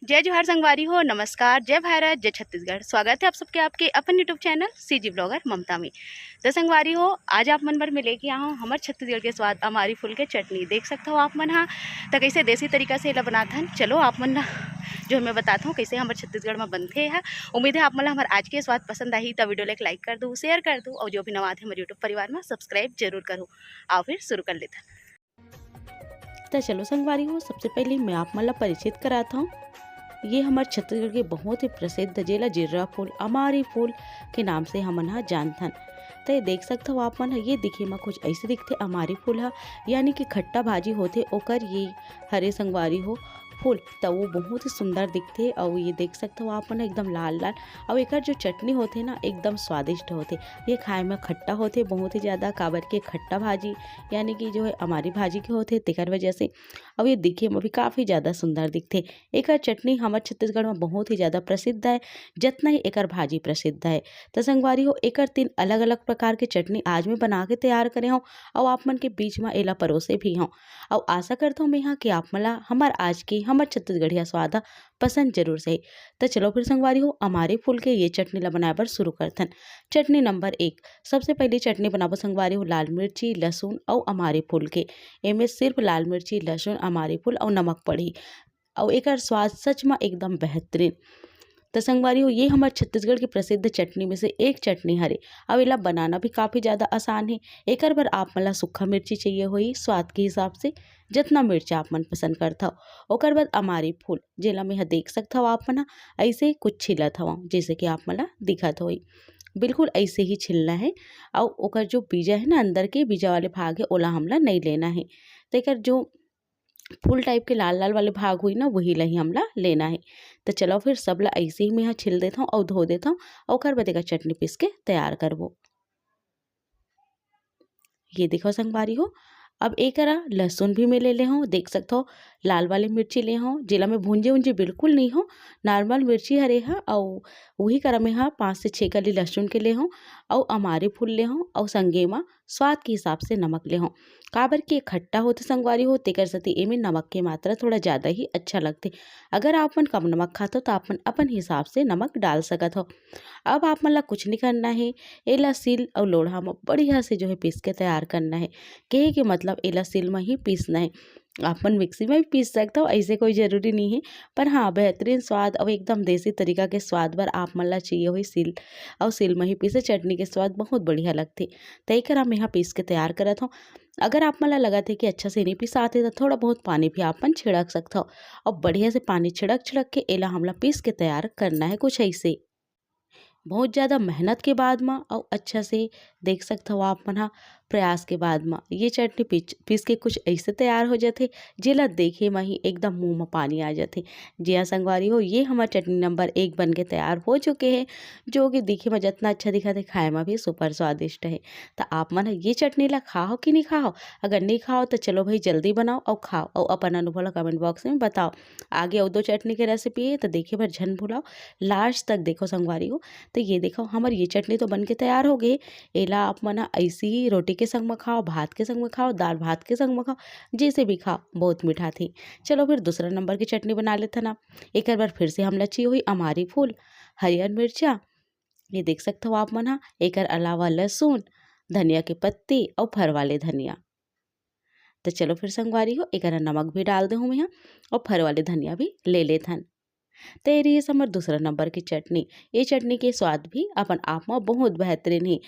जय जोहार संगवारी हो, नमस्कार, जय भारत, जय छत्तीसगढ़। स्वागत है आप सबके आपके अपन यूट्यूब चैनल सीजी ब्लॉगर ममता में। तो संगवारी हो, आज आप मन भर में लेके आऊँ हमारे छत्तीसगढ़ के स्वाद अमारी फूल के चटनी। देख सकते हो आप मन हाँ तो कैसे देसी तरीका से एला बनात हन। चलो आप मन जो मैं बताता हूँ कैसे हमारे छत्तीसगढ़ में बनते हैं। उम्मीद है आप मन हमारे आज के स्वाद पसंद आई तो वीडियो लाइक कर दूँ, शेयर कर दूँ और जो भी नवा थे हमारे यूट्यूब परिवार में सब्सक्राइब जरूर करूँ। आओ फिर शुरू कर लेते हैं। तो चलो संगवारी हो, सबसे पहले मैं आप मन ला परिचित कराता हूँ। ये हमारे छत्तीसगढ़ के बहुत ही प्रसिद्ध जेला जिर्रा फूल अमारी फूल के नाम से हमन हा जानथन। तो ये देख सकते हो आप मन ये दिखे में कुछ ऐसे दिखते अमारी फूल हा, यानी कि खट्टा भाजी होते ओकर ये हरे संगवारी हो फूल तो वो बहुत ही सुंदर दिखते। और ये देख सकते हो आप मन एकदम लाल लाल और एकर जो चटनी होते ना एकदम स्वादिष्ट होते। ये खाए में खट्टा होते बहुत ही ज़्यादा, काबर के खट्टा भाजी यानी कि जो है हमारी भाजी के होते तेकर वजह से। और ये दिखे में भी काफ़ी ज़्यादा सुंदर दिखते। एकर चटनी हमारे छत्तीसगढ़ में बहुत ही ज़्यादा प्रसिद्ध है, जितना ही एकर भाजी प्रसिद्ध है। तो संगवारी हो, एकर 3 अलग अलग प्रकार के चटनी आज मैं बना के तैयार करे हूँ और आप मन के बीच में एला परोसे भी हूँ। और आशा करता हूँ मैं यहाँ कि आप मला हमार आज की हमार छत्तीसगढ़िया स्वाद पसंद जरूर से। तो चलो फिर संगवारी हो, हमारे फूल के ये चटनी ला बनाए बर शुरू करथन। चटनी नंबर 1। सबसे पहले चटनी बनाबो संगवारी हो लाल मिर्ची लहसुन और हमारे फूल के। एमे सिर्फ लाल मिर्ची लहसुन हमारे फूल और नमक पड़ी और एकर स्वाद सच में एकदम बेहतरीन। तो संगवारी हो, ये हमारे छत्तीसगढ़ की प्रसिद्ध चटनी में से एक चटनी हरे। अब एला बनाना भी काफ़ी ज़्यादा आसान है। एकर बर आप मन ला सूखा मिर्ची चाहिए होई स्वाद के हिसाब से, जितना मिर्चा आप मन पसंद करता हो। ओकर बाद अमारी फूल जेला में यहाँ देख सकता हो आप मन हा, ऐसे कुछ छिलत हवा जैसे कि आप मन ला दिखत होई। बिल्कुल ऐसे ही छिलना है और ओकर जो बीजा है ना अंदर के बीजा वाले भाग है ओला हमला नहीं लेना है। तो एकर जो फूल टाइप के लाल लाल वाले भाग हुई ना वही ला ही हमला लेना है। तो चलो फिर सब ला ऐसे ही मैं यहाँ छिल देता हूँ और धो देता हूँ और ओकर बाद एकर चटनी पीस के तैयार करबो। ये देखो संगवारी हो, अब एकरा लहसुन भी मैं ले ले हूँ। देख सकते हो लाल वाली मिर्ची ले हूँ जेला में भूंजे उंजे बिल्कुल नहीं हो, नॉर्मल मिर्ची हरे हा और वही करा में हाँ 5 से 6 कली लहसुन के ले हूँ और हमारे फूल ले हूँ और संगे में स्वाद के हिसाब से नमक ले हूँ। काबर के खट्टा होते संगवारी हो तेकर सती एमे नमक की मात्रा थोड़ा ज़्यादा ही अच्छा लगते। अगर आप मन कम नमक खाते हो तो आप मन अपन हिसाब से नमक डाल सकत हो। अब आप मन ला कुछ नहीं करना है, एला सिल और लोढ़ा में बढ़िया से जो है पीस के तैयार करना है। कहे के मतलब एला सिल में ही पीसना है। आप मन मिक्सी में भी पीस सकते हो, ऐसे कोई ज़रूरी नहीं है। पर हाँ बेहतरीन स्वाद और एकदम देसी तरीका के स्वाद बर आप मन ला चाहिए हुई सिल और सिल में ही पीसे चटनी के स्वाद बहुत बढ़िया लगते। तय कर हम यहाँ पीस के तैयार करत हूँ। अगर आप मन ला लगत है कि अच्छा से नहीं पिसाते तो थोड़ा बहुत पानी भी आप मन छिड़क सकते हो और बढ़िया से पानी छिड़क छिड़क के एला हमला पीस के तैयार करना है कुछ ऐसे। बहुत ज़्यादा मेहनत के बाद में और अच्छा से देख सकते हो आप मन हा प्रयास के बाद में ये चटनी पीस के कुछ ऐसे तैयार हो जाते जेला देखे में ही एकदम मुंह में पानी आ जाते। जी हाँ संगवारी हो, ये हमारा चटनी नंबर 1 बन के तैयार हो चुके हैं, जो कि दिखे में जितना अच्छा दिखा थे खाए में भी सुपर स्वादिष्ट है। तो आप मन ये चटनी ला खाओ कि नहीं खाओ। अगर नहीं खाओ तो चलो भाई जल्दी बनाओ और खाओ और अपन अनुभव ला कमेंट बॉक्स में बताओ। आगे और 2 चटनी की रेसिपी है तो देखिए पर झन भुलाओ, लास्ट तक देखो संगवारी हो। तो ये देखो हमारी ये चटनी तो बन के तैयार हो गई। एला आप मना ऐसी ही रोटी के संग में खाओ, भात के संग में खाओ, दाल भात के संग में खाओ, जैसे भी खाओ बहुत मीठा थी। चलो फिर दूसरा नंबर की चटनी बना लेते ना। एक बार फिर से हम लची हुई अमारी फूल, हरियर मिर्चा, ये देख सकते हो आप मना, एक अलावा लहसुन, धनिया के पत्ती और फर वाले धनिया। तो चलो फिर संगवारी हो, एक नमक भी डाल दे हूँ मैं यहाँ और फर वाले धनिया भी ले लेते हैं। तो ये रही हमार दूसरा नंबर की चटनी। ये चटनी के स्वाद भी अपन आप में बहुत बेहतरीन है।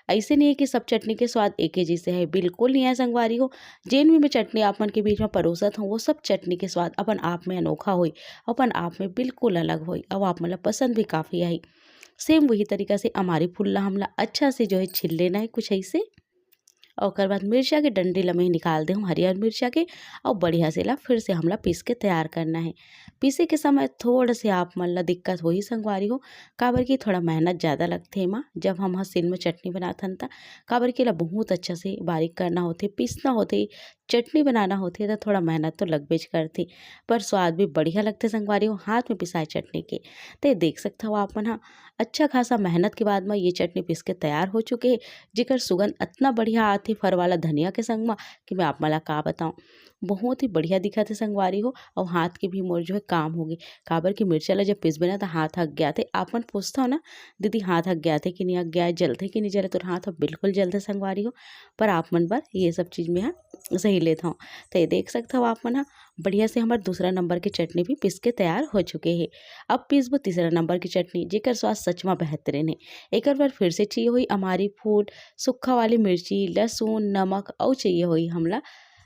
ऐसे नहीं है कि सब चटनी के स्वाद एक ही जैसे है, बिल्कुल नहीं है संगवारी हो। जेन भी मैं चटनी आप मन के बीच में परोसत हूँ वो सब चटनी के स्वाद अपन आप में अनोखा हुई, अपन आप में बिल्कुल अलग हुई और आप मतलब पसंद भी काफ़ी आई। सेम वही तरीका से हमारी फुल्ला हमला अच्छा से जो है छिल लेना है कुछ ऐसे और ओकर बाद मिर्चा के डंडी लम्हे निकाल दे हूँ हरियर मिर्चा के और बढ़िया से ला फिर से हमला पीस के तैयार करना है। पीसे के समय थोड़ा से आप मन ला दिक्कत वही संगवारी हो, काबर की थोड़ा मेहनत ज़्यादा लगते है माँ जब हम सिल में चटनी बनाथन ता। काबर के ला बहुत अच्छा से बारीक करना होते, पीसना होते, चटनी बनाना होते तो थोड़ा मेहनत तो लगबेज करती, पर स्वाद भी बढ़िया लगते संगवारी हो हाथ में पिसाए चटनी के। तो देख सकते हो आप मन अच्छा खासा मेहनत के बाद में ये चटनी पीस के तैयार हो चुके हैं, जेकर सुगंध इतना बढ़िया आत हाथी फर वाला धनिया के संग में कि मैं आप मला का बताऊं। बहुत ही बढ़िया दिखत हे संगवारी हो। और हाथ के भी मोर जो है काम हो गई। काबर की मिर्चा ला जब पिसबे ना तो हाथ हक गया थे। आपन पूछता हो ना दीदी हाथ हक गया थे कि नहीं हक गया है, जलते कि नहीं जले, तो हाथ अब बिल्कुल जलते संगवारी हो। पर आप मन बर ये सब चीज़ में सही लेता हूँ। तो ये देख सकते हो आप मन बढ़िया से हमारे दूसरा नंबर की चटनी भी पिस के तैयार हो चुके हैं। अब पीसबो तीसरा नंबर की चटनी, जेकर स्वाद सच में बेहतरीन है। एक बार फिर से चाहिए हुई हमारी फूल, सूखा वाली मिर्ची, लहसुन, नमक और चाहिए हुई हमला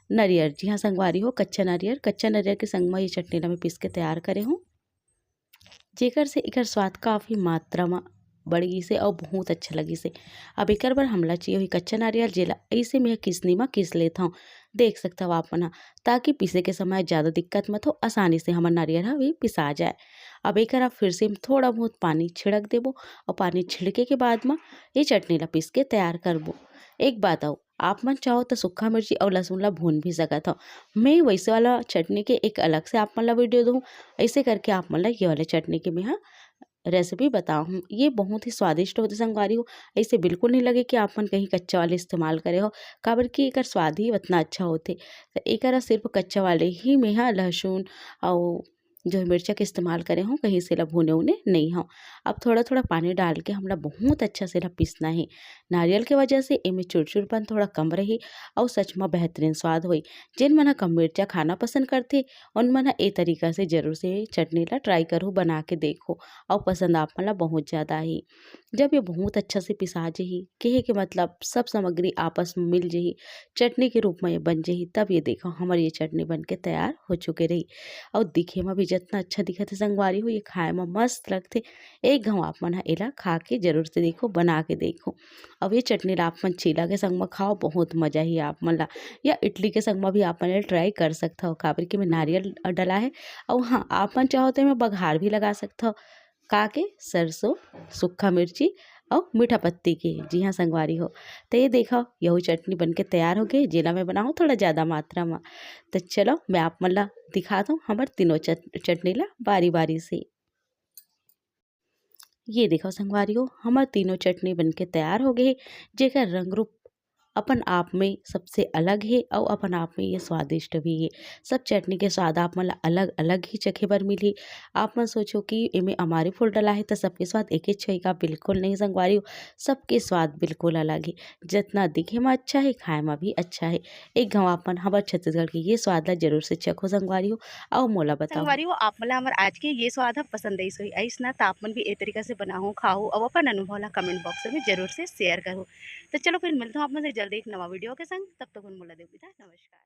नारियल। जी हाँ संगवारी हो, कच्चा नारियल के संग में ये चटनी ला मैं पीस के तैयार करे हूँ, जेकर से एकर स्वाद काफ़ी मात्रा में बढ़ी से और बहुत अच्छा लगी से। अब एक बार हमला चाहिए हुई कच्चा नारियल, जेला ऐसे मैं किसनी में किस लेता हूँ। देख सकता हो आप मना, ताकि पीसे के समय ज़्यादा दिक्कत मत हो, आसानी से हमारा नारियल है भी पिसा जाए। अब एक आप फिर से थोड़ा बहुत पानी छिड़क देबो और पानी छिड़के के बाद में ये चटनी ला पीस के तैयार करबो। एक बात आओ, आप मन चाहो तो सूखा मिर्ची और लहसुन ला भून भी सकत हो। मैं वैसे वाला चटनी के एक अलग से आप मन ला वीडियो दूँ, ऐसे करके आप मन ला ये वाले चटनी के मैं हाँ रेसिपी बताऊँ। ये बहुत ही स्वादिष्ट होते संगवारी हो। ऐसे बिल्कुल नहीं लगे कि आप मन कहीं कच्चा वाले इस्तेमाल करे हो, काबर की एकर स्वाद ही उतना अच्छा होते। तो एकरा सिर्फ कच्चा वाले ही में हाँ लहसुन और जो है मिर्चा के इस्तेमाल करे हों, कहीं से ला भुने उने नहीं हों। अब थोड़ा थोड़ा पानी डाल के हमला बहुत अच्छा से ला पीसना है। नारियल के वजह से इमें चुरचुरपन थोड़ा कम रही और सच में बेहतरीन स्वाद हुई। जिन मना कम मिर्चा खाना पसंद करते उन मना ए तरीका से जरूर से चटनी ला ट्राई करो, बना के देखो और पसंद आप मला बहुत ज़्यादा ही। जब ये बहुत अच्छा से पिसा जही, कहे के मतलब सब सामग्री आपस में मिल जही, चटनी के रूप में ये बन जही, तब ये देखो हमारी ये चटनी बन के तैयार हो चुके रही। और दिखे में भी जितना अच्छा दिखत है संगवारी हो, ये खाए में मस्त लगते। एक घाव आप मन एला खा के जरूर से देखो, बना के देखो। अब ये चटनी ला आप मन चीला के संग में खाओ, बहुत मजा ही आप मन ला, या इडली के संग में भी आप मन ट्राई कर सकता हो। काबर के में नारियल डला है और हाँ आप मन चाहो तो मैं बघार भी लगा सकता हो, का के सरसों, सूखा मिर्ची और मीठा पत्ती की। जी हाँ संगवारी हो, तो ये देखो यही चटनी बन के तैयार हो गई। जेला मैं बनाऊँ थोड़ा ज़्यादा मात्रा में। तो चलो मैं आप मन ला दिखा दूँ हमार तीनों चटनी ला बारी बारी से। ये देखो संगवारी हो, हमार तीनों चटनी बन के तैयार हो गए, जेकर रंग रूप अपन आप में सबसे अलग है और अपन आप में ये स्वादिष्ट भी है। सब चटनी के स्वाद आप मन ला अलग अलग ही चखे बर मिली। आप मन सोचो कि इमें हमारी फूल डला है तो सबके स्वाद एक ही छेगा, बिल्कुल नहीं संगवारी हो। सबके स्वाद बिल्कुल अलग है, जितना दिखे में अच्छा है खाए में भी अच्छा है। एक घाव आप मन हमार छत्तीसगढ़ की ये स्वाद ला जरूर से चखो संगवारी हो और मोला बताओ। संगवारी हो, आप मला हमार आज के ये स्वाद ह पसंद आई सोई आइस ना, तो आप मन भी ए तरीका से बनाओ खाओ और अपन अनुभव ला कमेंट बॉक्स में जरूर से शेयर करो। तो चलो फिर मिलता हूँ आप मन से जल्दी एक नवा वीडियो के संग, तब तक मोला देव विदा, नमस्कार।